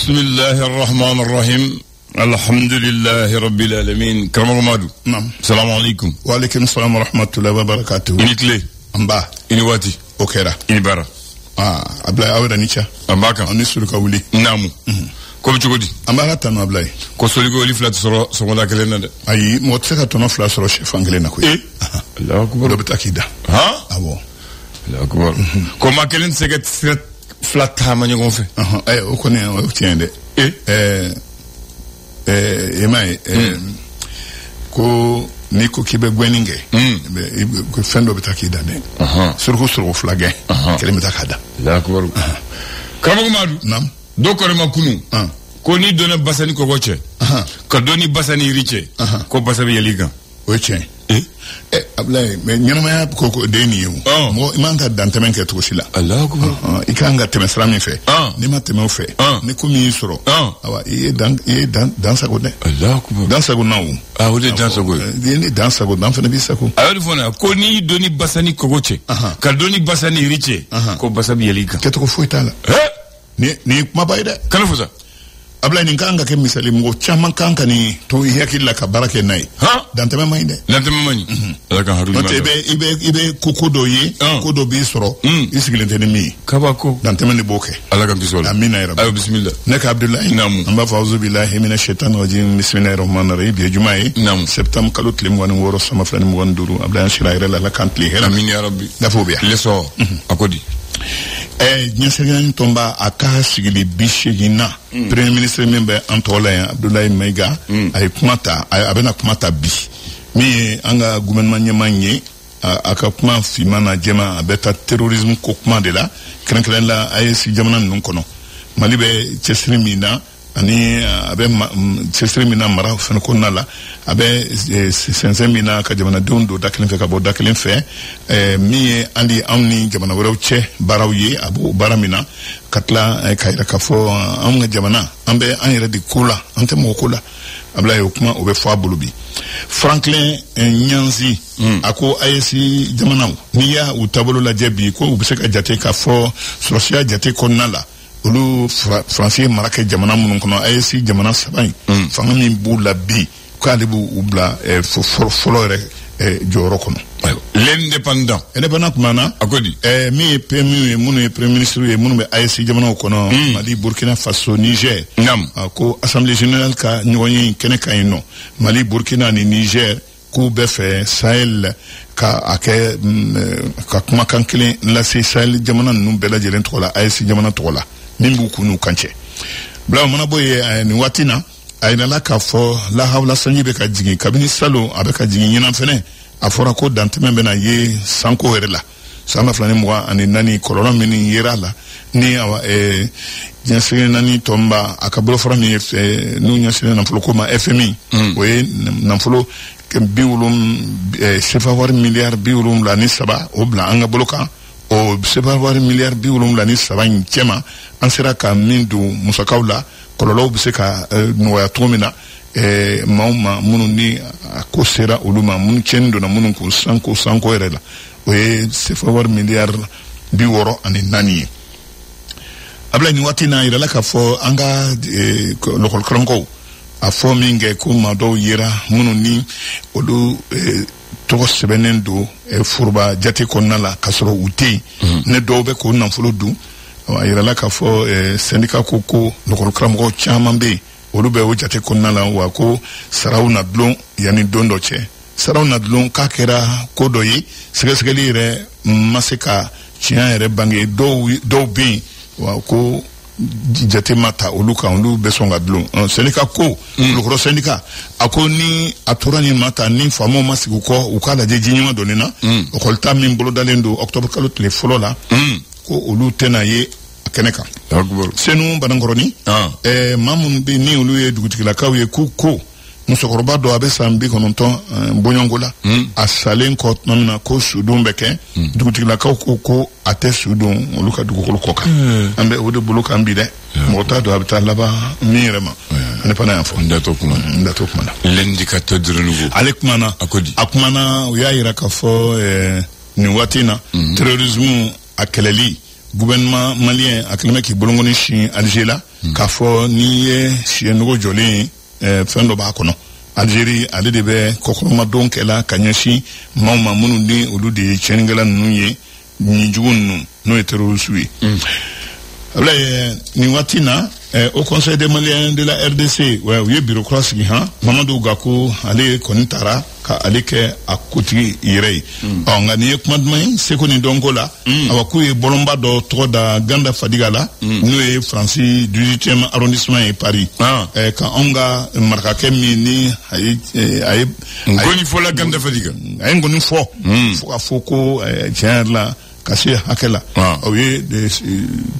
Bismillahir Rahmanir Rahim. Alhamdulillahi Rabbil Alamin. Karamar Madou. Naam. Salam alaikum. Wa alaikum salam wa rahmatullahi wa barakatuh. Initle. Amba. Iniwati. Okera. Inibara. Ablay aweda nicha. Ambaka. Oni suluka wuli. Namu. Ko chugodi. Ambara tanu ablay. Ko soligo oli flat soro somola kelena de. Ayi mo tseka tono flat soro chef anglais na ko. Allahu akbar. Do betakida. Ha? Abo. Allahu akbar. Ko makelen seget flat ha manyo gonfe. O kone o tiende. Ko ni ko kibe gweninge ko fendo betakida ne surku flagge kele metakada la akbar kama madu nam do ko ma kunu ko ni dona basani ko goche ko doni basani riche ko basabe yeliga oche ablay me nyama ya ko deni yu mo imanga dantemen ke to sila Allah akbar ikanga temesra mi fe ni mateme fe ni ko mi soro awa dan sago ne Allah akbar dan sago nawo wole dan sago ni dan sago dan fana bi sako ayodi fona ko ni doni basani ko goche ka doni basani riche ko basabe yeliga ke to fo itala ni mabayda kana fusa abla ni kanga ke misali ngo chama kanga ni to yakilla ka barake nai danteme mainde danteme mani ala kan haru ibe kukudo yi kudo bi soro isigilente ni mi kabako danteme ni boke ala kan bisola amina ya rabbi ayo bismillah naka abdullahi namu amba fauzu billahi minash shaitanir rajim bismillahir rahmanir rahim bi juma'i namu septam kalut lim woni woro sama flani mo wonduru abdullahi shiraire la kantli hela amin ya rabbi dafo biya leso akodi nyasegani tomba aka sigili bishegina premier ministre membe antola Abdoulaye Maiga ay kumata abena kumata bi mi anga gouvernement nyamanye aka kuma fimana jema abeta terrorisme ko kuma de la krenkren la ay si jamana non kono malibe chesrimina ani abe chesrimina mara fen ko nala abe sensemina ka jamana dondo daklen fe ka bo daklen fe mi andi amni jamana waraw che barawye abu baramina katla kayra ka fo amna jamana ambe an yere di kula ante mo kula abla yo kuma obe fo abulubi Franklin Nyanzi ako ayesi jamana ni ya utabolo la jebi ko ubiseka jate ka fo sosia jate ko nala olu français marake jamana munun kono ayesi jamana sabai fanga min bula bi ko alibu ubla folore joro kono l'indépendant mana akodi mi premier munu premier ministre munu be ayesi jamana kono Mali Burkina Faso Niger nam ko assemblée générale ka nyoni kene kayno Mali Burkina ni Niger ku be fe Sahel ka ake ka kuma kankele la Sahel jamana num bela jelen tola ayesi jamana tola nimbu kunu kanche bla mana boye ni watina ayna la ka fo la hawla sanyibe ka jigi kabini salo abeka jigi nyina fene afora ko danteme bena ye sanko werela sama flani mwa ani nani kolona mini yerala ni awa jensene nani tomba akabolo fora ni nu nyasene na fulo ma FMI we na fulo ke biwulum sefawar milliard biwulum la ni saba o bla anga boloka o sefawar milliard biwulum la ni saba nchema ansira ka mindu musakawla kololo bise ka noya tomina mauma munu ni akosera uluma munu chendo na munu ko sanko erela we sefawar milliard biworo ani nani abla ni watina ira la ka fo anga lokol kranko afo minge ko ma do yira munu ni odu to sebenendo furba jate ko nala kasoro uti ne do be ko nan fulo du ira la ka fo syndicat ko lokol kranko chamambe olube o jate ko nala wa ko sarawna dlon yani dondo che sarawna dlon ka kera ko doyi segesegeli re maseka chia re bangi do bi wa ko jate mata oluka olu besonga dlon syndicat ko lokoro syndicat akoni aturani mata ni famo masiku ko ukala je jinyuma donena okolta min bolo dalendo octobre kalot le folola ko olu tenaye keneka senu banangoroni mamun bi ni olu ye dugutigila kawe ko musokoroba do abe sambi kononton bonyongola asalen ko namna ko sudum beke dugutigila ko ate sudum olu ka dugukolo koka ambe ode buluka ambi de mota do abta laba mirema ne pana info ndato kuma l'indicateur de renouveau alekmana akodi akmana ya ira ka fo ni watina terrorisme akeleli gouvernement malien akilme ki bolongoni shi Alger la k'a fɔ n'i ye siɲɛnɔgɔ jɔlen fɛn dɔ b'a kɔnɔ Algérie ale de bɛ kɔkɔrɔmadon kɛla ka ɲɛsin maaw ma minnu ni olu de ye tiɲɛnikɛla ninnu ye ɲinjugu ninnu n'o ye terroriste ye Ablaye ni waati na au conseil des Maliens de la RDC u ye bureaucrate sigi Mamadou Gakou ale kɔni taara ka ale kɛ a kutigi yɛrɛ ye nka nin ye kuma duman ye Seko ni Dɔnko la awa k'u ye bɔlɔnba dɔ tɔgɔ da Ganda Fadiga la n'o ye Faransi 18e arrondissement ye Paris ka anw ka marakakɛ min ni a ye ngoni fɔla Ganda Fadiga a ye ngoni fɔ fo ka fɔ ko tiɲɛ yɛrɛ la ka se hakɛ la o ye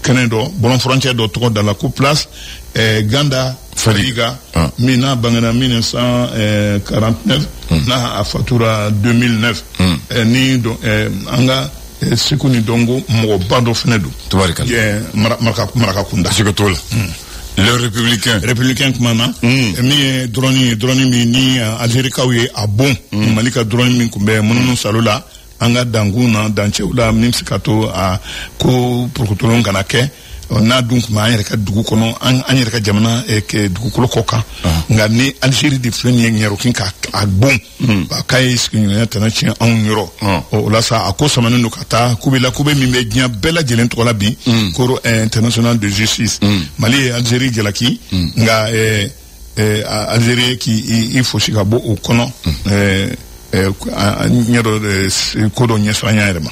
kɛnɛ dɔ bɔlɔn frontière dɔ tɔgɔ da la ko place Ganda Fadiga min n'a bangena 1949 n'a a fatura 2009 ni an ka Seko ni Dɔnko mɔgɔba dɔ fɛnɛ don maraka kunda sika t'o la le républicain kuma na min ye drone min ni Algérikaw ye a bon Mali ka drone min kun bɛ mununu salo la an ka dankun na dancɛw la min se ka to a ko purukutolon kana kɛ n'a dun kuma an yɛrɛ ka dugu kɔnɔ an yɛrɛ ka jamana dugukolo kɔ kan nka ni Algérie de filɛ nin ye ɲɛrokin k'a bon k'a ye sigiɲɔgɔnya tɛna tiɲɛ anw yɔrɔ o la sa a ko samanen don ka taa kube min bɛ diɲɛ bɛɛ lajɛlen tɔgɔ la bi Cour international de justice Mali ye Algérie jalaki nka Algérie k'i fosi ka bɔ o kɔnɔ ɲɛdɔ ko dɔ ɲɛsɔrɔ an yɛrɛ ma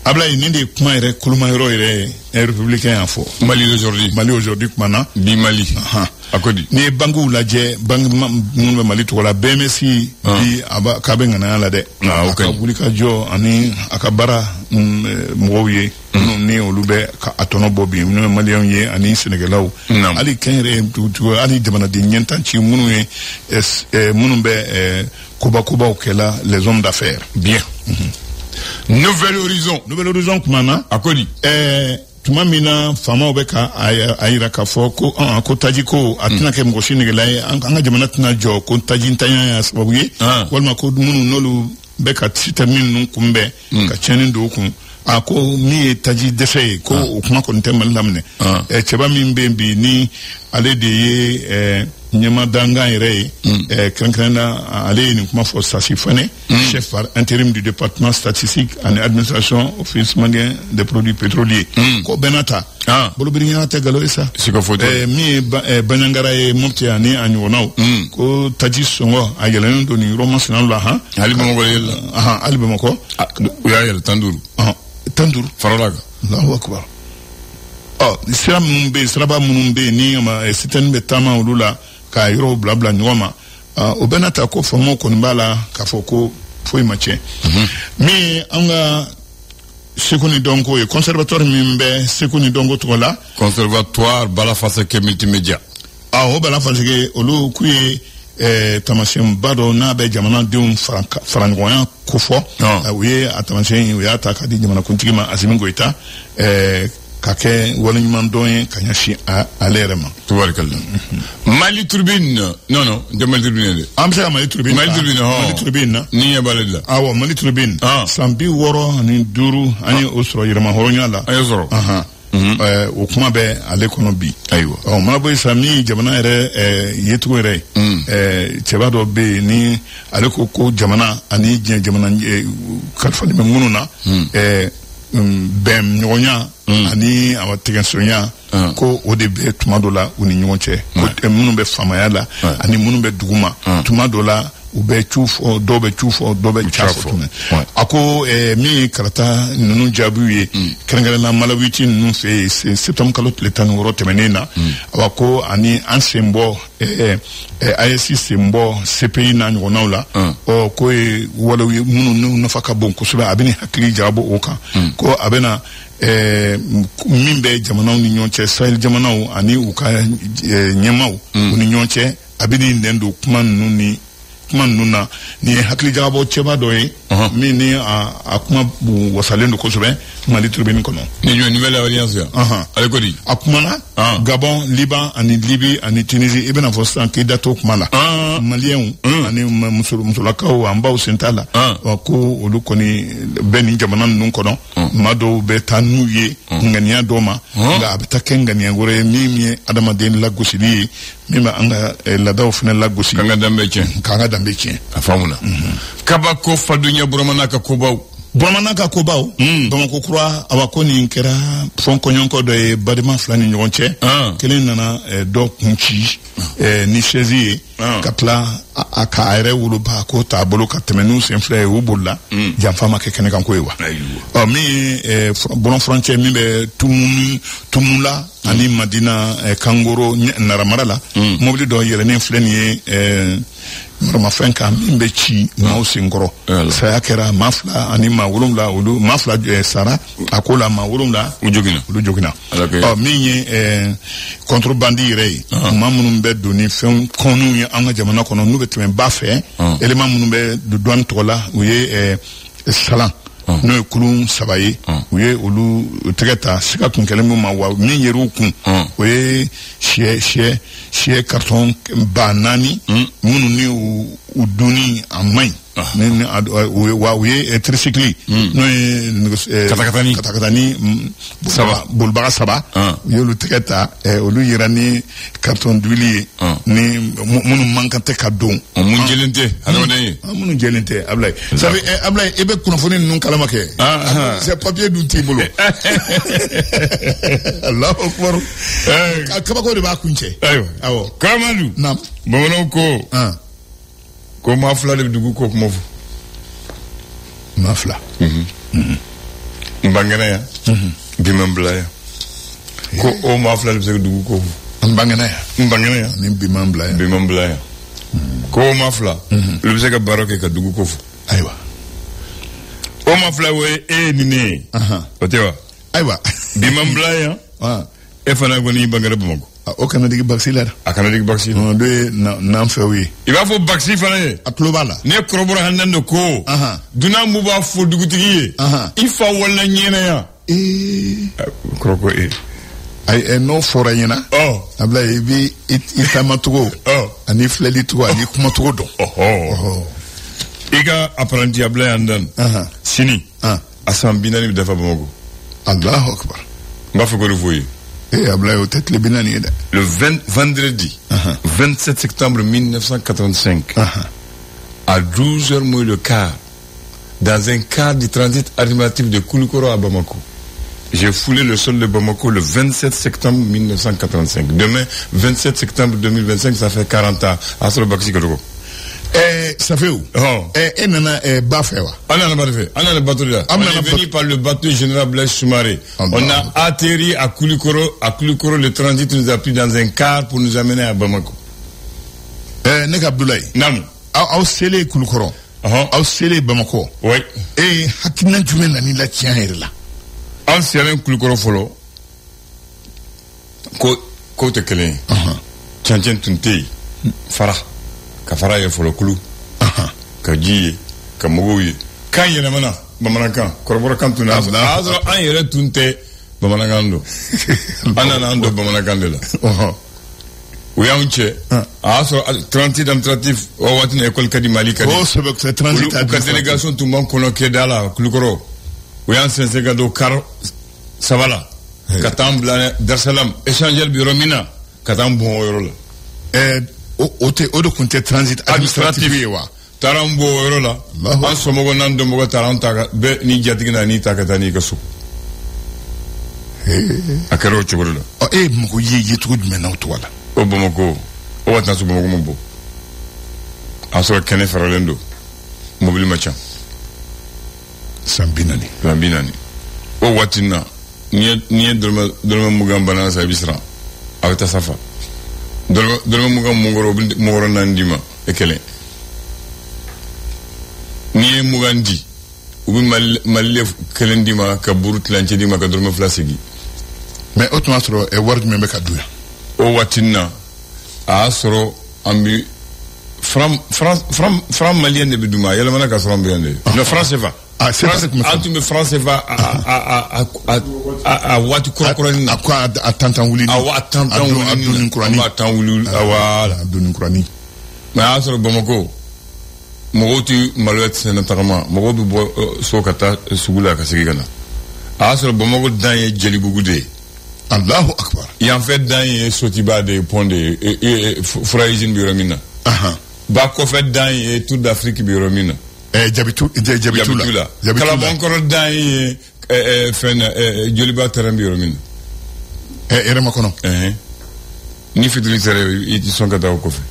Ablaye nin de kuma yɛrɛ kolomayɔrɔ yɛrɛ républicain y'a fɔ Mali aujourd'hui kuma na bi Mali a ko di ni ye banques lajɛ banque minnu bɛ Mali tɔgɔ la BMS bi k'a bɛ ŋanaya la dɛ a ka wuli ka jɔ ani a ka baara mɔgɔw ye ni olu bɛ a tɔnɔ bɔ bi minnu bɛ maliyɛnw ye ani sɛnɛkɛlaw hali kɛnyɛrɛ dugutigiw hali jamanaden ɲɛntanci minnu bɛ kobakobaw kɛla les hommes d'affaires bien Nouvel Horizon kuma na a ko di tuma min na faamaw bɛ ka a yira k'a fɔ ko taji ko a tɛna kɛ mɔgɔ si negela ye an ka jamana tɛna jɔ ko taji ntanya y'a sababu ye walima ko minnu n'olu bɛ ka système ninnu kunbɛn ka tiɲɛni don u kun a ko min ye taji dɛsɛ ye ko o kuma kɔni tɛ Mali laminɛ cɛba min bɛ yen bi ni ale de ye ɲɛmadangan yɛrɛ ye kɛrɛnkɛrɛnna ale ye nin kuma fɔ Sasi Fane chef par intérim du département statistique ani administration office malien des produits pétroliers ko bɛna ta bolobiriɲana tɛ galo ye sa min ye Baɲangara ye Mopti ani a ɲɔgɔnnaw ko taji sɔngɔ a yɛlɛnen don nin yɔrɔ masina la hali Bamakɔ u y'a yɛlɛ 15 farala kan Allahu akbar siraba minnu bɛ yen ni sitɛni bɛ taama olu la ka yɔrɔw bila ɲɔgɔn ma o bɛɛ n'a ta ko faamaw kɔni b'a la k'a fɔ ko foyi ma tiɲɛ min an ka Seko ni Dɔnko ye conservatoire min bɛ Seko ni Dɔnko tɔgɔ la conservatoire Balafaseke multimédia o Balafaseke olu k'u ye tamasiyɛnba dɔ n'a bɛ jamanadenw fara ɲɔgɔnya ko fɔ u ye a tamasiyɛn u y'a ta k'a di jamanakuntigi ma Asimi Goyita ka kɛ waleɲuman dɔn ye ka ɲɛsin ale yɛrɛ ma. Tubarikala. Mali Tribune non de Mali Tribune de. An bɛ se ka Mali Tribune na. Ni ɲɛ b'ale la. Awɔ Mali Tribune. San 65 an ye o sɔrɔ yɛrɛma hɔrɔnya la. An ye sɔrɔ. O kuma bɛ ale kɔnɔ bi. Ayiwa. Mana bɔ yen sa min jamana yɛrɛ yecogo yɛrɛ ye cɛba dɔ bɛ yen ni ale ko jamana ani diɲɛ jamana kalifalen bɛ minnu na bɛn ɲɔgɔnya ani a tigɛsonya ko o de bɛ tuma dɔ la u ni ɲɔgɔn cɛ ko minnu bɛ faamaya la ani minnu bɛ dugu ma tuma dɔ la u bɛ cu fɔ dɔw bɛ cu fɔ dɔw bɛ ca fɔ a ko min ye karata ninnu jaabiw ye kɛrɛnkɛrɛnna Malawiti ninnu fɛ yen septembre kalo tile 16 tɛmɛnen na a ko ani an sen bɔ AES sen bɔ CPI n'a ɲɔgɔnnaw la ko ye walew ye minnu nafa ka bon kosɛbɛ a bɛ ni hakili jagabɔ o kan ko a bɛ na min bɛ jamanaw ni ɲɔgɔn cɛ Sahel jamanaw ani u ka ɲɛmaw u ni ɲɔgɔn cɛ a bɛ ni nɛn don kuma ninnu ni kuma nuna ni hakili jagabo cɛba dɔ ye min ni a kuma wasalen don kosɛbɛ Mali tribune kɔnɔ ni jɔ nouvelle alliance ya ale ko di a kumana Gabon Liban ani Libye ani Tunisie i bɛna fɔ sisan k'i da to kuma la Maliens ani musolakaw an baw sen t'a la ko olu kɔni bɛ nin jamana ninnu kɔnɔ maa dɔw bɛ taa n'u ye ŋaniya dɔw ma nka a bɛ taa kɛ ŋaniya wɛrɛ ye min ye adamaden lagosili ye min bɛ an ka laadaw fana lagosi k'an ka danbe tiɲɛ a faamuna kabako faduɲɛ Burama ka kobaw Bamako kura awa ko nin kɛra fɔn kɔɲɔnkɔ dɔ ye badema fila ni ɲɔgɔn cɛ kelen nana dɔ kun ci ni chaise ye ka tila a ka yɛrɛ woloba ko t'a bolo ka tɛmɛ n'u sen fila ye u bolila janfa ma kɛ kɛnɛ kan ko ye wa min ye bɔlɔn furancɛ min bɛ Tumula ani Madina Kangoro Naramara la mobili dɔ yɛlɛnen filɛ nin ye maramafɛn kan min bɛ ci maaw senkɔrɔ saya kɛra maa fila ani maa wolonwula olu maa fila sara a ko la maa wolonwula olu jogina min ye contrebande yɛrɛ ye maa minnu bɛ don ni fɛn kɔnniw ye an ka jamana kɔnɔ n'u bɛ tɛmɛ ba fɛ élément minnu bɛ douane tɔgɔ la u ye salan n'o ye kulun 3 ye u ye olu tɛgɛ ta siga kun kɛlen min ma wa min yer'u kun o ye sɛ carton ba 4 minnu ni u dunni a maɲi u ye tricycle n'o ye katakatani bolibaga 3 u y'olu tɛgɛ ta olu yira ni carton d'huile ye ni minnu man kan tɛ ka don mun jɛlen tɛ adamaden ye minnu jɛlen tɛ Ablaye sabu Ablaye i bɛ kunnafoni ninnu kalama kɛ c'est papier dun t'i bolo Allahu akbar kabako de b'a kun cɛ ayiwa Kamadu bamananw ko maa fila de bɛ dugu ko kuma fɔ maa fila n bangena yan bi ma n bila yan ko o maa fila de bɛ se ka dugu ko fɔ n bangena yan ni bi ma n bila yan ko o maa fila olu bɛ se ka baara kɛ ka dugu ko fɔ ayiwa o maa fila o ye e ni ne ye o tɛ wa ayiwa bi ma n bila yan e fana kɔni y'i bangera Bamakɔ o kana digi Baxi la a kana digi Baxi la do ye n'an fɛw ye i b'a fɔ Baxi fana ye a tulo b'a la ne kɔrɔbɔrɔ handan de ko dunan mu b'a fɔ dugutigi ye i fa wala ɲɛna yan kɔrɔ ko ayi n'o fɔra ɲɛna Ablaye i b'i taamacogo ani filɛli cogo ani kumacogo dɔn i ka apprenti Ablaye handan sini a san 40 bɛ dafa Bamakɔ Allahu akbar n b'a fɛ k'o de fɔ ye Ablaye o tɛ tile 40 ye dɛ le vendredi 27 septembre 1985 à 12h moins le quart dans un car du transit administratif de Koulikoro à Bamako j'ai foulé le sol de Bamako le 27 septembre 1985 demain 27 septembre 2025 ça fait 40 ans à ce Baxi Kodoko ça fait où et nana Bafé wa on a le bateau là on est venu par le bateau général Blaise Soumaré on a atterri à Koulikoro le transit nous a pris dans un car pour nous amener à Bamako ne Abdoulaye nam aw sele Koulikoro aw sele Bamako oui hakina jumɛn nani la tiɲɛ yɛrɛ la an selen Koulikoro fɔlɔ ko tɛ kelen ye cɛncɛn tun tɛ yen ka fara ye fɔlɔ kulu ka ji ye ka mɔgɔw ye kan yɛlɛmana bamanankan kɔrɔbɔrɔkan tun n'a sɔrɔ an yɛrɛ tun tɛ bamanankan don an nana an don bamanankan de la u y'anw cɛ a y'a sɔrɔ transit administratif o waati na école ka di Mali ka di u ka délégation tun b'an kɔnɔ Keda la Kulikɔrɔ u y'an sɛnsɛn ka don car 3 la ka taa an bila Darsalam échangeur bi yɔrɔ min na ka taa an bɔn o yɔrɔ la o de kun tɛ transit administratif ye wa taara an bɔ o yɔrɔ la an somɔgɔ n'an dɔnbagaw taara an ta bɛɛ ni jatigi na n'i ta ka taa n'i ka so a kɛra o cogo de la Bamakɔ ye cogo jumɛn na o cogo la o Bamakɔ o waati n'a sɔrɔ Bamakɔ ma bɔ a sɔrɔ kɛnɛ faralen don mobili ma ca san 40 o waati na n'i ye dɔrɔmɛ 20 bana sa i bɛ siran a bɛ taa safa dɔrɔmɛ 20 mun kɔrɔ o bɛ mɔgɔ 4 d'i ma e kelen n'i ye 20 di u bɛ Mali kelen d'i ma ka buru tilancɛ d'i ma ka dɔrɔmɛ 2 segin mais o tuma sɔrɔ wari jumɛn bɛ ka don yan o waati na a y'a sɔrɔ an bɛ franc malien de Bidouma, il y a le mana ka franc bien de. Le franc CFA. Ah, c'est ça comme ça. Tu me franc CFA à watu kurani. À quoi à tantanwuli. À tantanwuli. Tantanwuli. Voilà, Abdou Kurani. Mais à ce Bamako, Moroti Malouette Sénatarama, Morobi Sokata Sougula Kasigana. À ce Bamako dans Djelibougoude. Allahu Akbar. Il en fait dans Sotiba de Ponde et Fraïzine Biromina. Bako fait dans tout d'Afrique Biromina. Djabitoula. Kalabon encore dans Djoliba Terrain Biromina. Et Remakono. Ni Fidri Sere, ils sont Kata Okofe.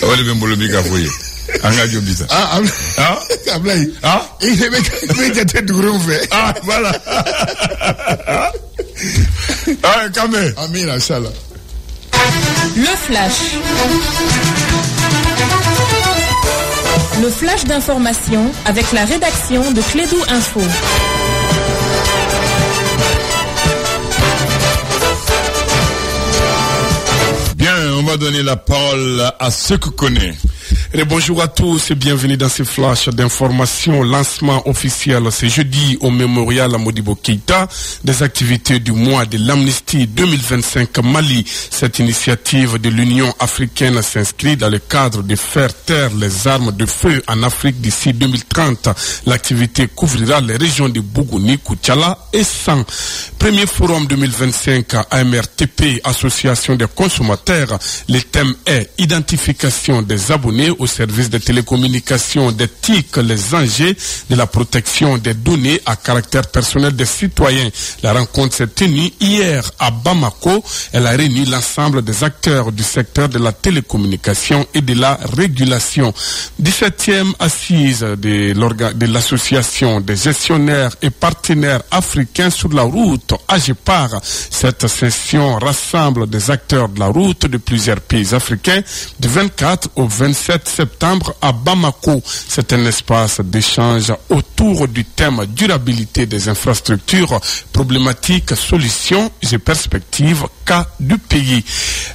Ole Bembolo Bika Foye. Anga Jobita. Ablaï. Il est médiateur du groupe. Voilà. Kamé. Amin, Inch'Allah. Le flash. Le flash d'information avec la rédaction de Clédou Info. Bien, on va donner la parole à ceux que connaît. Et bonjour à tous et bienvenue dans ce flash d'information. Lancement officiel ce jeudi au mémorial à Modibo Keïta des activités du mois de l'amnistie 2025 Mali. Cette initiative de l'Union africaine s'inscrit dans le cadre de faire taire les armes de feu en Afrique d'ici 2030. L'activité couvrira les régions de Bougouni, Koutiala et San. Premier forum 2025 AMRTP, Association des consommateurs. Le thème est identification des abonnés au service de télécommunications, des TIC, les enjeux de la protection des données à caractère personnel des citoyens. La rencontre s'est tenue hier à Bamako. Elle a réuni l'ensemble des acteurs du secteur de la télécommunication et de la régulation. 17e assise de l'association des gestionnaires et partenaires africains sur la route, AGEPAR. Cette session rassemble des acteurs de la route de plusieurs pays africains du 24 au 27 septembre à Bamako. C'est un espace d'échange autour du thème durabilité des infrastructures, problématiques, solutions et perspectives cas du pays.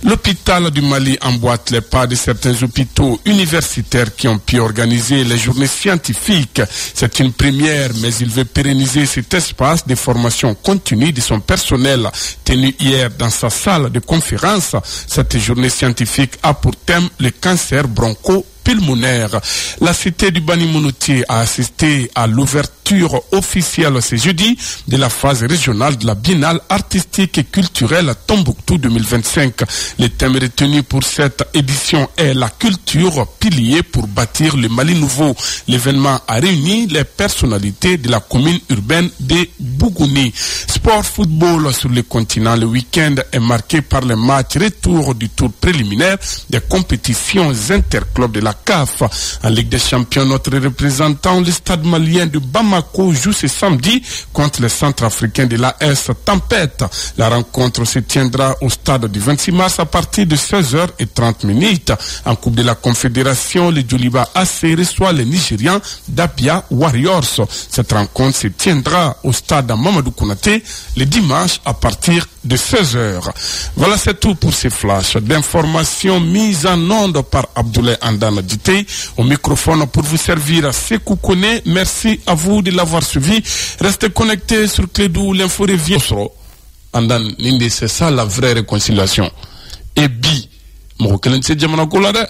L'hôpital du Mali emboîte les pas de certains hôpitaux universitaires qui ont pu organiser les journées scientifiques. C'est une première, mais il veut pérenniser cet espace de formation continue de son personnel. Tenu hier dans sa salle de conférence, cette journée scientifique a pour thème le cancer broncho-pulmonaire. La cité du Bani Mounouti a assisté à l'ouverture officielle ce jeudi de la phase régionale de la Biennale artistique et culturelle Tombouctou 2025. Le thème retenu pour cette édition est la culture, pilier pour bâtir le Mali nouveau. L'événement a réuni les personnalités de la commune urbaine de Bougouni. Sport football sur le continent, le week-end est marqué par les matchs retour du tour préliminaire des compétitions interclubs de la CAF. En Ligue des Champions, notre représentant, le stade malien de Bamako, joue ce samedi contre le Centrafricain de l'AS Tempête. La rencontre se tiendra au stade du 26 mars à partir de 16h30. En Coupe de la Confédération, le Djoliba AC reçoit les Nigérians d'Abia Warriors. Cette rencontre se tiendra au stade Mamadou Konaté le dimanche à partir de 16h. Voilà, c'est tout pour ces flashs d'informations mises en onde par Abdoulaye Andana Dité. Au microphone pour vous servir, Sekou Kone. Merci à vous de l'avoir suivi. Restez connectés sur Clédou, l'info revient. Andan, Nindi, c'est ça la vraie réconciliation. Et bi, Moko Kelense Djamanakola de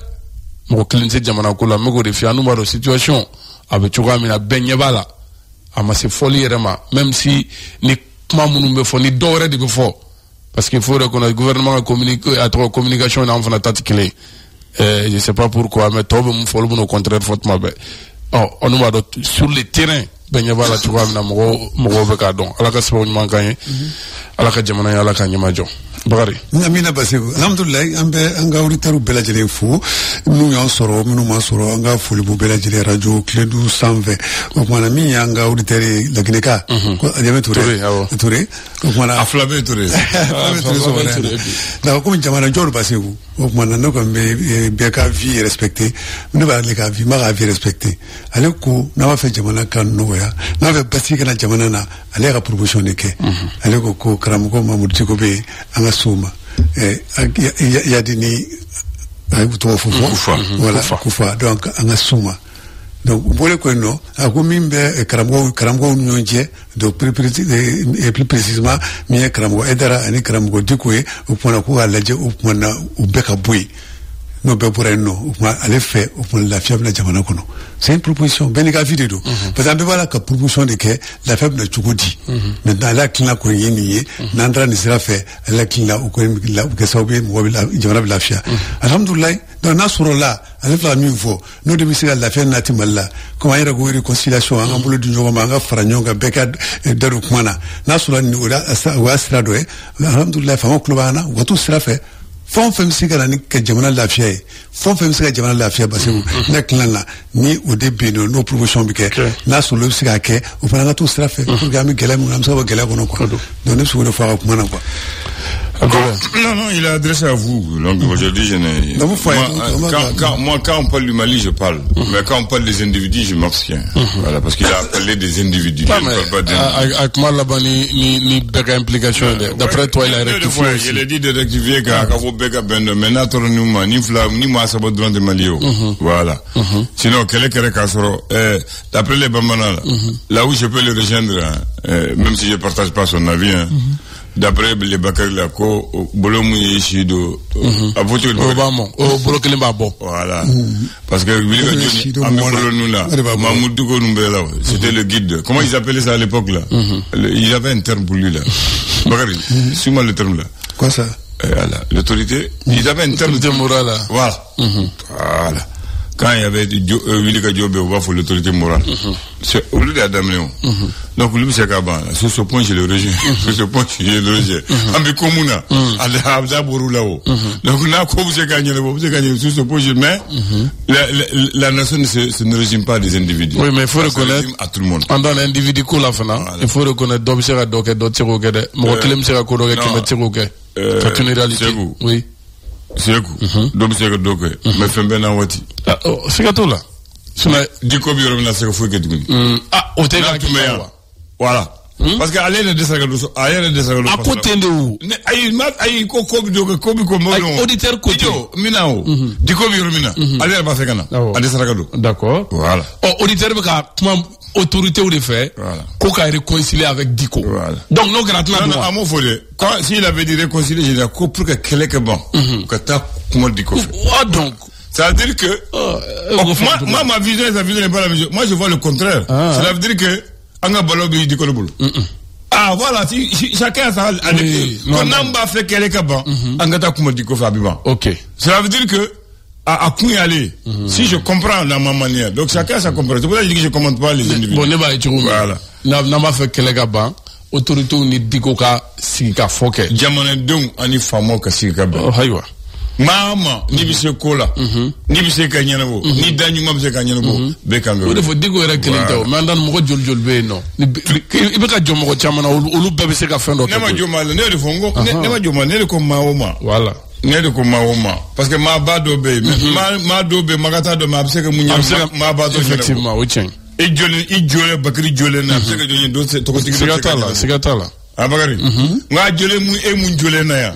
Moko Kelense Djamanakola, Moko de Fianou Maro situation, avec Chougamina Benyabala, Amase Folie Rema, même si ni Mamoun me font ni d'oré de fort. Parce qu'il faut reconnaître le gouvernement a communiqué à trois communications dans une attaque clé. Je ne sais pas pourquoi, mais tout le monde faut au contraire fortement. Oh, on nous va sur le terrain. Benyabala tu vois na mo beka don ala ka sabo nyuma gagné ala ka jamana ya ala ka nyama jo bagari amina basego alhamdulillah ambe anga uritaru bela jele fu nu yon soro minu ma soro anga fuli bu bela jele radio Clédou 120 donc mana mi anga uritari la gineka ko ajame touré donc mana aflabe touré da ko mi jamana jor basego donc mana no ko be ka vie respecté ne ba le ka vie ma ka vie respecté ale ko na wa fe jamana kan no ya na fe basi kana jamana na ale ka promotion ne ke ale ko karamuko Mamoudou Djiko be anga suma ya dini Voilà, Kufa. Donc, en Asuma. Donc, vous voulez que non, à Gomimbe, Karambo, Nyonje, donc plus précisément, Mia Karambo, Edara, et Karambo, Dukwe, au point à quoi la au point au bec à bouille. Non, ben pour un non, à l'effet, au point de la fiable de Jamanakono. C'est une proposition, Benika vidéo. Parce que voilà que proposition de que la fiable de Tchoukodi. Maintenant, la clina qu'on y est, Nandra ne sera fait, la clina ou que ça oublie, Jamana de la fia. Alhamdoulilah, dans Nasrullah, à l'effet la mieux vaut, nous devons essayer la fiable Natimalla, comment il y a une réconciliation, un boulot du Jomanga, Franyonga, Beka, Darukmana, Nasrullah, ou Astradoé, Alhamdoulilah, Famon Klobana, ou tout sera fait. Fon fem sigara ni ka jamana lafiya ye fon fem sigara jamana lafiya parce que na clan la ni o de beno no promotion bi ke na so lo siga ke o fana to sira fe pour ga mi gele mo am sa ba gele ko no quoi donc ne so le fa ko mana quoi. Non, il a adressé à vous. Donc aujourd'hui, je n'ai. Moi, quand on parle du Mali, je parle. Mais quand on parle des individus, je m'abstiens. Voilà, parce qu'il a appelé des individus. Avec moi là-bas, ni bega implication. D'après toi, il a rectifié. Je l'ai dit de rectifier qu'à bega bendo. Maintenant, ni moi, ça va droit de Mali. Voilà. Sinon, quel est le cas? D'après les Bambana, là où je peux le rejoindre, même si je ne partage pas son avis, d'après les Bakary Lako, Bolomou Yishido, voilà. Parce que c'était le guide. Comment ils appelaient ça à l'époque là? Il y avait un terme pour lui là. Bakary, suis-moi le terme là. Quoi ça? L'autorité, ils avaient un terme moral là. Voilà. Voilà. Quand il y avait Willy Kadjobé, on va pour l'autorité morale. C'est au lieu d'Adam Léon. Donc, lui, c'est Kaban. Sur ce point, je le rejoins. Sur ce point, je le rejoins. Ambi Komuna. Abda Bourou là-haut. Donc, on a quoi vous avez gagné là-haut? Vous avez gagné sur ce point, mais la nation ne résume pas des individus. Oui, mais il faut reconnaître. À tout le monde. En dans l'individu qu'on l'a fait, il faut reconnaître d'observer d'autres tirogues. Moi, Clem sera courant qui me tirogues. C'est une réalité. Oui. C'est coup. Donc c'est que donc mais fait bien en wati. C'est que tout là. Diko bi romina c'est que faut que tu. Hôtel voilà. Parce que aller le desagado, à côté de où? Aïe ko mo auditeur côté. Minao. Diko bi romina. Aller ba fait kana. À desagado. D'accord. Voilà. Auditeur ka autorité ou de fait. Voilà. Ko ka réconcilier avec Diko. Voilà. Donc non gratuitement. Non, à mon folé. Quand s'il avait dit réconcilier, j'ai dit pour que quelqu'un bon. Que ta comment Diko fait. Donc ça veut dire que moi ma vision et sa vision n'est pas la même. Moi je vois le contraire. Ça veut dire que anga balobi Diko le boulot. Voilà, chacun a sa quand on va faire quelqu'un bon. Anga ta comment Diko fait abiban. OK. Ça veut dire que à coup y aller. Si je comprends dans ma manière. Donc chacun sa compréhension. C'est pour ça que je dis que je commente pas les individus. Bon, ne va tu voilà. N'a pas fait quelqu'un bon. Autorité ni Diko ka sika foke. Jamana donc ani famo ka sika ba. Haywa. Mama ni bise kola. Ni bise kanyana bo. Ni danyu ma bise kanyana bo. Be kanga. O defo Diko era kelento. Mais ndan mo jol be no. Ibe ka jomo ko chamana olu bebe se ka fendo. Ne ma joma ne de fongo. Ne ma joma ne de ko maoma. Voilà. Ne de ko maoma. Parce que ma ba do be. Ma do be magata do ma bise ka munya ma ba do. Effectivement, oui tiens. I jole Bakary jole na bise ka jonye do se to ko tigi. Sigatala. Bakary nga jole mu e mu jole na ya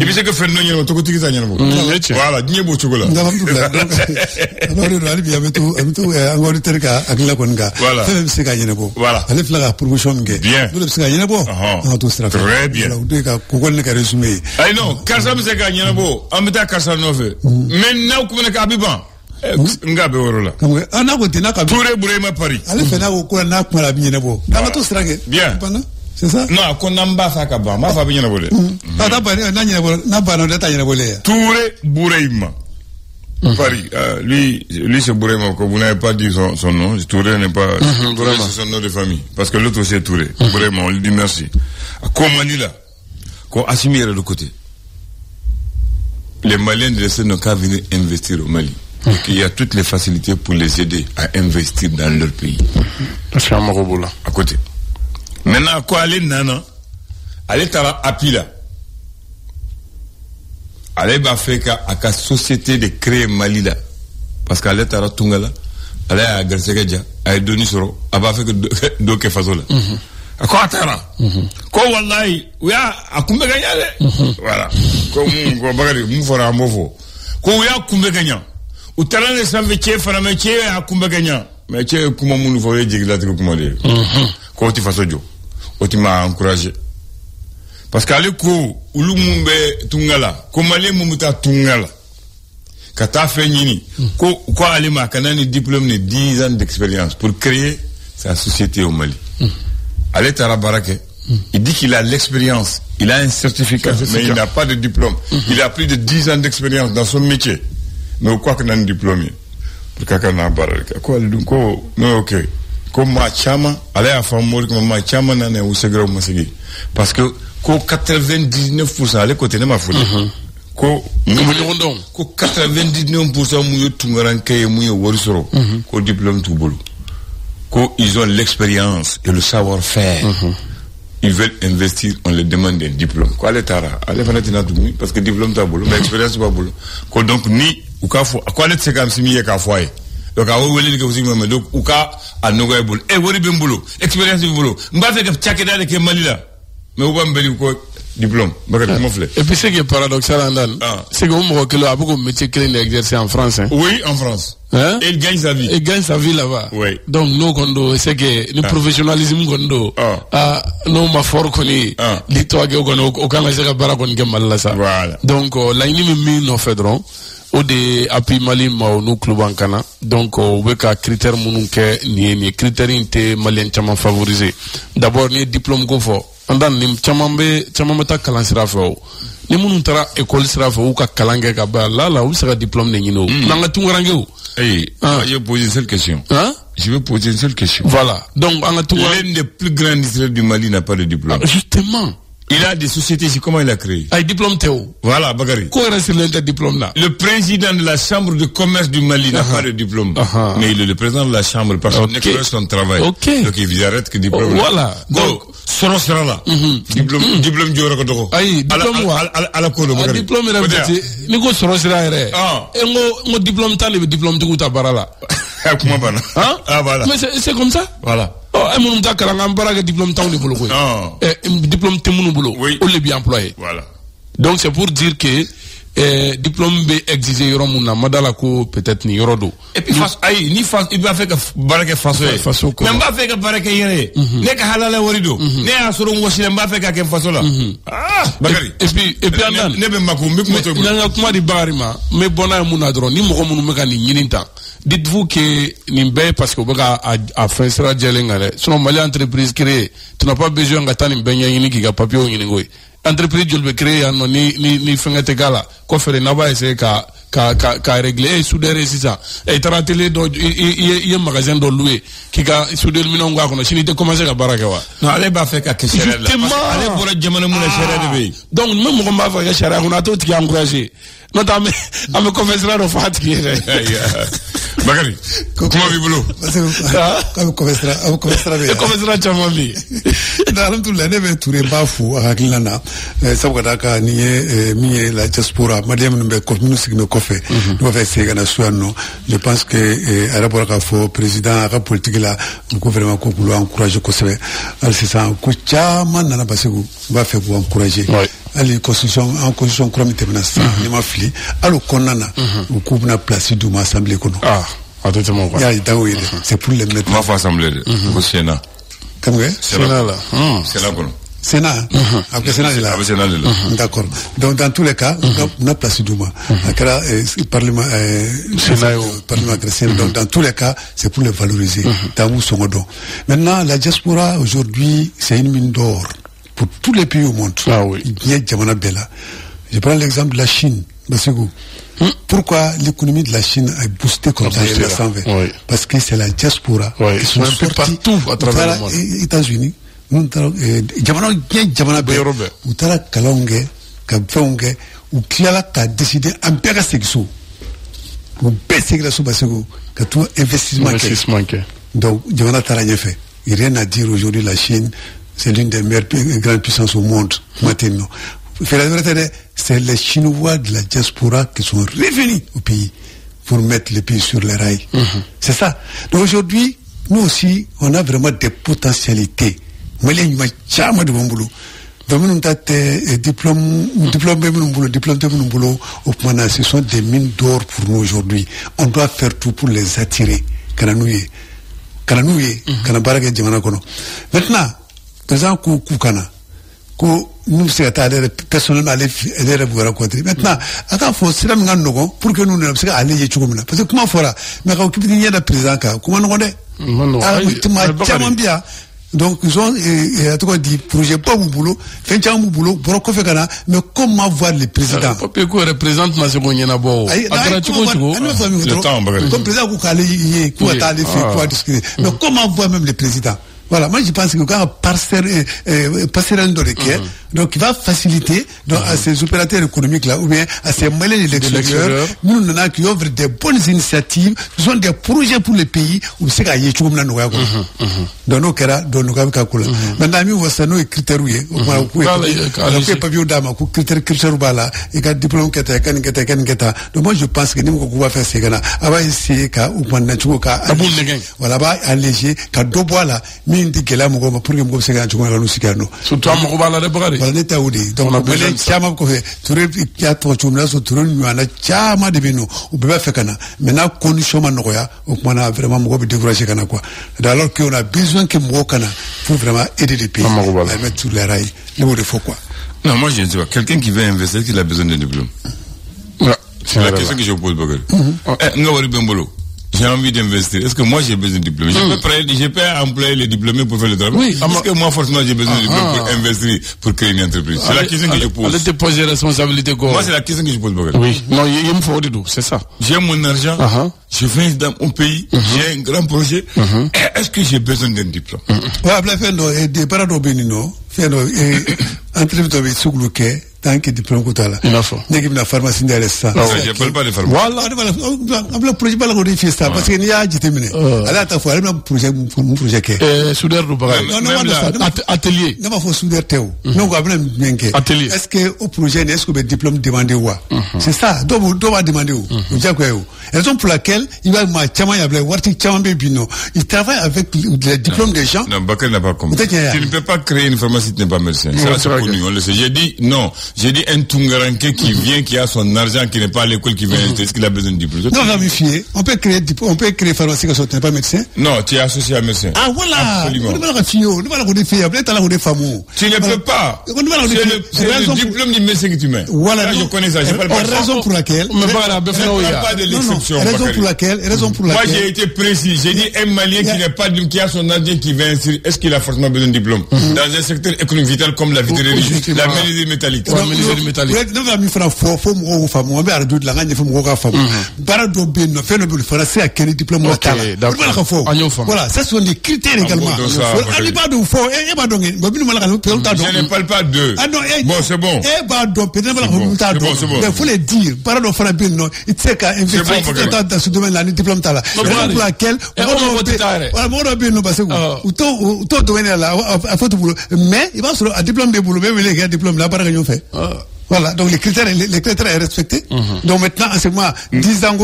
ibi se ke fenno nyeno to ko tigi tanya bo voilà dinye bo chugola alhamdulillah alors ali bi ametu angori terka akla konga fele se ka nyene bo ale flaga promotion nge do le se ka nyene bo na to stra très bien de ka ko gonne ka résumé ay non karsa se ka nyene bo amita karsa no fe men na ko ne ka abiban ngabe worola ana ko tina ka touré burema Paris ale fe na ko na ko la bi nyene bo na to stra nge bien c'est ça? Non, qu'on n'a pas fait qu'à ma fa bien volé. N'a pas de taille volé. Touré Boureima. Paris, lui c'est Boureima, que vous n'avez pas dit son nom. Touré n'est pas, c'est son nom de famille. Parce que l'autre c'est Touré. Boureima, on lui dit merci. Comment il là? Qu'on assume de l'autre côté. Les Maliens de l'Est n'ont qu'à venir investir au Mali. Il y a toutes les facilités pour les aider à investir dans leur pays. C'est un Morobola. À côté. Maintenant, quoi aller nana? Allez tara apila. Allez ba feka aka société de créer Mali là. Parce qu'allez tara tungala. Allez à Garsegaja. Allez doni soro. Aba feka do ke fazola. Quoi tara? Quoi wallahi? Ouya akumbe ganyale. Voilà. Comme Bakary, mou fera mofo. ko ya kumbe ganya u tarane sambe che fana me che ya kumbe ganya mais che kuma munu fo ye jigla te kuma de ko ti faso jo o ti ma encourager parce que ale ko ulu mumbe tungala ko male mumuta tungala kata fe nyini ko ale ma kanani diplôme de 10 ans d'expérience pour créer sa société au Mali. Ale tara barake il dit qu'il a l'expérience, il a un certificat, mais il n'a pas de diplôme. Il a plus de 10 ans d'expérience dans son métier. Mais quoi que un diplôme pour quelqu'un n'a pas quoi non OK comme ma chama allez à famor comme ma chama na ne usegra musigi parce que ko 99% allez côté de ma folie ko 99% mu tungaran kay mu worsoro ko diplôme tout bolo ko ils ont l'expérience et le savoir-faire. Ils veulent investir, on les demande un diplôme. Quoi les tara? Allez fanatina tout parce que diplôme ta bolo, mais expérience pas bolo. Ko donc ni ou ka fo quoi les c'est comme si mi ka foye. Donc a wele que vous me donc ou ka anogoy bolo. E wori be bolo, expérience bolo. Mba fait que tiakeda de ke Mali là. Mais ou ba mbeli ko diplôme. Bakati mo flé. Et puis ce qui est paradoxal Andan, c'est que on que a beaucoup de métiers qu'il exercer en France hein. Oui, en France. Hein? Et il gagne sa vie. Il gagne sa vie là-bas. Oui. Donc nous kondo c'est que le professionnalisme kondo no ma for koni li to age kono o kanga se ka bara kon kemal la sa. Voilà. Donc la ini mi no fedron o de api Mali ma no club en kana. Donc we ka critère munu ke ni critère inte malien chama favoriser. D'abord ni diplôme ko fo. Andan ni chamambe ta kalansira fo. Ni munu tara école sira fo ka kalange ka ba la ou sera diplôme ne nyino. Nanga tungarange ou. Je vais poser une seule question. Je vais poser une seule question. Voilà. Donc, l'un des plus grands industriels du Mali n'a pas de diplôme. Justement. Il a des sociétés ici. Comment il a créé? Diplôme Théo. Voilà, Bakari. Quoi est-ce le diplôme là? Le président de la chambre de commerce du Mali n'a pas de diplôme. Mais il est le président de la chambre parce qu'il exerce son travail. Donc il arrête que diplôme. Voilà. Donc, Soros sera là. Diplôme du Rokoto. Diplôme à la Kodo. Diplôme est là. Nico Soros sera là. Et mon diplôme t'as le diplôme de Kouta Barala. Comment bana? Voilà. Mais c'est comme ça? Voilà. Mon gars, quand on parle de diplôme, t'as le boulot. Diplôme, t'es mon boulot. Oui. On l'est bien employé. Voilà. Donc c'est pour dire que diplôme B exigé yoromuna madala ko peut-être ni yorodo. Et puis ni face il va faire que baraka faso. Même pas faire que baraka yere. Ne ka halala worido. Ne asoro ngosi ne pas faire que faso là. Bakari. Et puis andan. Ne be makumbi ko to. Nanga kuma di barima mais bona muna dron ni mo munu meka ni nyininta. Dites-vous que nimbe parce que baka a fait sera jelengale. Sinon Mali entreprise créée, tu n'as pas besoin d'atteindre benya yini ki ga papier yini ngoy. Entreprise jolbe créé ano ni fengete gala ko fere na ba essayer ka régler soudeur ça et tratele do y magasin do louer ki ka soudeur minon ngwa kono sini te commencer ka baraka wa non allez ba faire ka chérer là allez pour jamana muna chérer de be donc même ko ma fa ka chérer on a tout qui encourager non ta me confessera do fatiki Bakari comment vibolo comme confessera chamambi alhamdulillah ne be touré bafu akilana sabaka ka ni mi la diaspora madame numbe ko minu sigme ko fe do fe se gana suano je pense que à rapport à fo président à politique là ko vraiment ko lo encourager ko sebe al c'est ça ko chama nana basigu va faire pour encourager ali constitution en constitution chromite menace ni ma fli alo konana ko na place du assemblée kono attends quoi c'est pour les mettre ma fa assemblée au Sénat comme Sénat là Sénat kono Sénat après Sénat là d'accord donc dans tous les cas on a placé Douma parlement parlement chrétien donc dans tous les cas c'est pour les valoriser dans son don maintenant la diaspora aujourd'hui c'est une mine d'or pour tous les pays au monde il y a Djamana Bella je prends l'exemple de la Chine pourquoi l'économie de la Chine a boosté comme ça parce que c'est la diaspora qui sont un peu partout à travers le monde États-Unis jamana be utara kalonge ka fonge u kiala ka décider en pega sexo u besegla so basego ka tout investissement donc jamana tara fait il rien à dire aujourd'hui la Chine c'est l'une des meilleures grandes puissances au monde maintenant c'est les Chinois de la diaspora qui sont revenus au pays pour mettre le pays sur les rails c'est ça donc aujourd'hui nous aussi on a vraiment des potentialités Malien ma chama de bombolo Donc nous avons diplôme au Mana, ce sont des mines d'or pour nous aujourd'hui. On doit faire tout pour les attirer. Maintenant, présent Koukana, nous c'est personnellement aller vous rencontrer. Maintenant, attends, faut c'est là pour que nous ne puissions aller y aller. Parce que comment fera? Mais quand on dit le président, comment on est? Bien. Donc ils ont dit projet pas mon boulot, fait un boulot, broko fait kana, mais comment voir le président? Papier quoi représente ma seconde n'abo. Le temps, comme président vous allez y pour aller faire quoi discuter. Mais comment voir même le président? Voilà, moi je pense que quand passer dans le quai, donc il va faciliter donc, à ces opérateurs économiques là, ou bien à ces moyens de l'extérieur, nous n'en avons qui offrent des bonnes initiatives, ce sont des projets pour les pays où c'est qu'il y a tout le monde dans nos cas, dans nos cas, maintenant, nous voyons nos critères, critères bala, et quand diplôme donc moi je pense que nous pouvons faire ces gars-là, on va essayer qu'à ou pendant tout cas, voilà, va alléger, qu'à deux bois là, indi kela mo pour que mo sega chuma lu sikano surtout mo bala de bagari wala ne tawdi donc on a chama ko fe touré ya to chuma so touré ñu ana chama de bino ou beba fekana maintenant condition man ko ya o mana vraiment mo be décourager kana quoi alors qu'on a besoin que mo kana pour vraiment aider les pays à mettre sur les rails le mot de faut quoi. Non, moi je dis pas quelqu'un qui veut investir qu'il a besoin d'un diplôme. C'est la question que je pose bagari ngawari bembolo. J'ai envie d'investir. Est-ce que moi j'ai besoin de diplôme? Je peux employer les diplômés pour faire le travail. Oui. Est-ce que moi forcément j'ai besoin de diplôme pour investir, pour créer une entreprise? C'est la question que je pose. Allez déposer responsabilité quoi? Moi c'est la question que je pose. Oui. Non, il me faut du tout. C'est ça. J'ai mon argent. Je vais dans mon pays. J'ai un grand projet. Est-ce que j'ai besoin d'un diplôme? Ouais, après faire des paradoxes bénino, faire entreprise de souklouké. Tant que diplôme coûtala. N'équipe la pharmacie derrière ça. Je parle pas de pharmacie. Voilà. Le projet pas la faire ça parce qu'il y a déterminé. À ta fois, le projet que. Soudeur du bagage. Atelier. Non, faut soudeur théo. Non, on va bien que. Atelier. Est-ce que au projet, est-ce que le diplôme demandé ou c'est ça. Donc, va demander où. Raison pour laquelle il va chama y avoir warti chama bino. Il travaille avec le diplôme des gens. Non, Bakary n'a pas compris. Tu ne peux pas créer une pharmacie, tu n'es pas médecin. Ça c'est connu, on le sait. J'ai dit non. J'ai dit un Tungaranké qui vient, qui a son argent, qui n'est pas à l'école, qui vient, est-ce qu'il a besoin de diplôme? Non, ramifié. On peut créer pharmacie quand tu n'es pas médecin. Non, tu es associé à médecin. Ah, voilà. Absolument. Tu ne peux pas. C'est le diplôme du médecin que tu mets. Voilà. Je connais ça, je parle pas. Raison pour laquelle. Je parle pas de l'exception. Raison pour laquelle. Moi, j'ai été précis. J'ai dit un Malien qui a son argent, qui vient ici, est-ce qu'il a forcément besoin de diplôme? Dans un secteur économique vital comme la vitrerie, la menuiserie métallique. Voilà, ça sont des critères également. Je ne parle pas d'eux. Bon, c'est bon. Il faut le dire. Il sait qu'à investir dans ce domaine-là, le diplôme là. Pour laquelle, mais il va sur un diplôme de boulot, même les diplômes là, par exemple, fait. Voilà, donc les critères est respecté. Donc maintenant, en ce moment, 10 ans,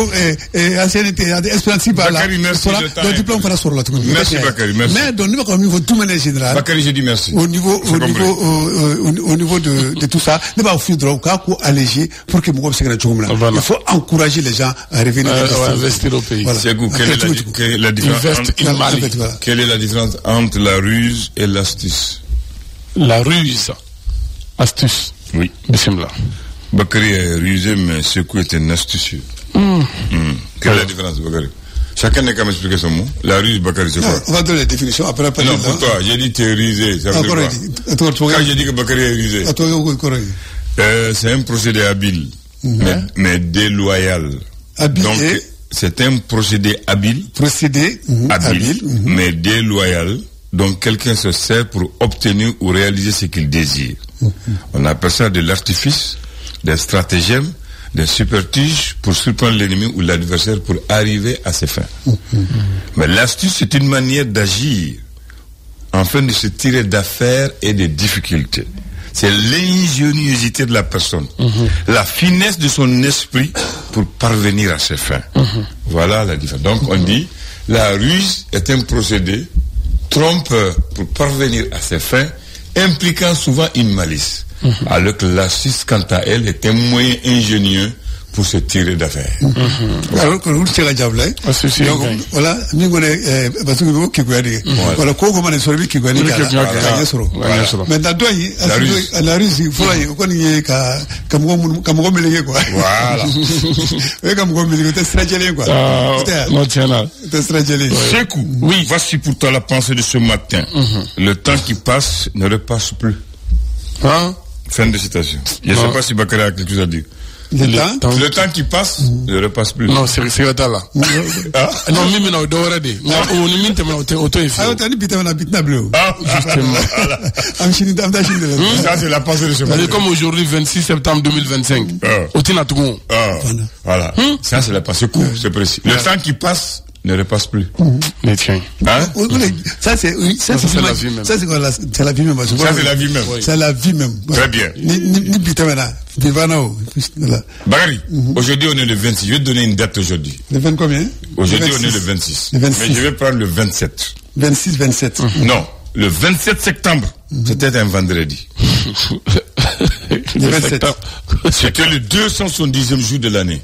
ancienneté, expérience, le diplôme fera sur la tour. Merci Bakary, merci. Mais donc, nous, comme il faut tout mener général. Bakary, j'ai dit merci. Au niveau de tout ça, nous allons faire droit au alléger pour que nous il faut encourager les gens à revenir investir au pays. C'est vous, quelle est la différence entre la ruse et l'astuce? La ruse, astuce. Oui. Bismillah. Bakary est rusé, mais Sekou est un astucieux. Quelle est la différence, Bakary? Chacun n'a qu'à m'expliquer son mot. La ruse, Bakary, c'est quoi? On va donner la définition après. Non, pour toi, j'ai dit tu es rusé. Ça veut dire quoi? Quand j'ai dit que Bakary est rusé, c'est un procédé habile, mais déloyal. Donc, c'est un procédé habile. Mais déloyal. Donc, quelqu'un se sert pour obtenir ou réaliser ce qu'il désire. On appelle ça de l'artifice, des stratagèmes, des supertiges pour surprendre l'ennemi ou l'adversaire pour arriver à ses fins. Mais l'astuce, c'est une manière d'agir afin de se tirer d'affaires et de difficultés. C'est l'ingéniosité de la personne, la finesse de son esprit pour parvenir à ses fins. Voilà la différence. Donc, on dit, la ruse est un procédé trompeur pour parvenir à ses fins impliquant souvent une malice. Alors que l'astuce, quant à elle, est un moyen ingénieux pour se tirer d'affaire. Alors que vous tirez la diable, voilà, nous connaissons parce que vous qui connaissez, voilà, comment on est sur lui qui connaît, maintenant toi, la Russie, il faut aller, on connaît comme on me quoi. Voilà. Et comme on me t'es stragélé quoi. Non, tiens là. T'es stragélé. Sékou, oui, voici pour toi la pensée de ce matin. Le temps qui passe ne repasse plus. Hein? Fin de citation. Je ne sais pas si Bakary a quelque chose à dire. Le temps qui passe ne repasse plus. Non, c'est là. Non, mais non, d'aujourd'hui. On est ça, c'est la pensée de ce matin. Comme aujourd'hui, 26 septembre 2025. Voilà. Ça, c'est la pensée courte, c'est précis. Le temps qui passe ne repasse plus. Mais tiens. Ça, c'est la vie même. Ça, c'est la vie même. Ça, c'est la vie même. C'est la vie même. Très bien. Bakary, aujourd'hui, on est le 26. Je vais te donner une date aujourd'hui. Le 20 combien? Aujourd'hui, on est le 26. Mais je vais prendre le 27. 27. Non, le 27 septembre. C'était un vendredi. Le 27. C'était le 270e jour de l'année.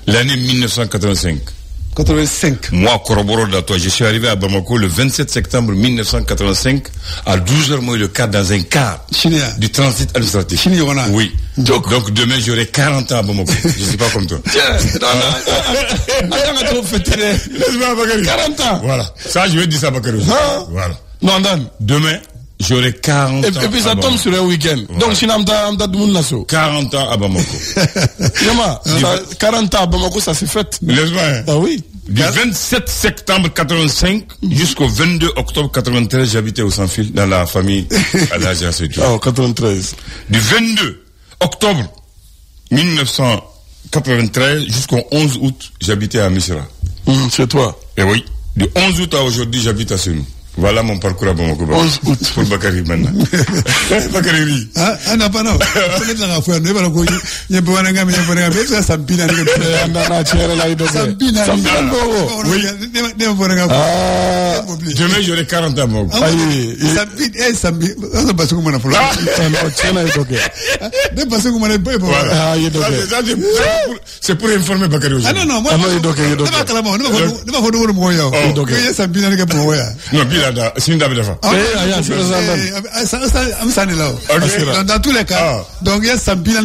L'année 1985. 85. Moi, corroboro de toi, je suis arrivé à Bamako le 27 septembre 1985 à 12h moins le quart dans un car du transit administratif. Oui. Donc demain j'aurai 40 ans à Bamako. Je ne sais pas comme toi. Laisse-moi Bakary. 40 ans. Voilà. Ça, je vais dire ça à Bakary. Voilà. Non, Dan. Demain, j'aurai 40 ans. Et puis ça tombe sur un week-end. Voilà. Donc, si on a 40 ans à Bamako. 40 ans à Bamako, ça s'est fait. Laisse-moi. Ah oui. Du 27 septembre 85 jusqu'au 22 octobre 93, j'habitais au Sans-Fil dans la famille Al-Hajj Assetou. Ah, 93. Du 22 octobre 1993 jusqu'au 11 août, j'habitais à Misra. C'est toi. Et oui. Du 11 août à aujourd'hui, j'habite à Senou. Voilà mon parcours à Bamako. 11 août. Pour Bakary maintenant. Bakary, oui. Ah, non, pas non. Peut-être la fois, nous, voilà, il y a pas un gars, il y a pas un gars, ça s'empile. Demain, j'aurai 40 ans. C'est pour informer Bakary aujourd'hui. Ah non, non, moi, dans tous les cas, donc il y a Sampina.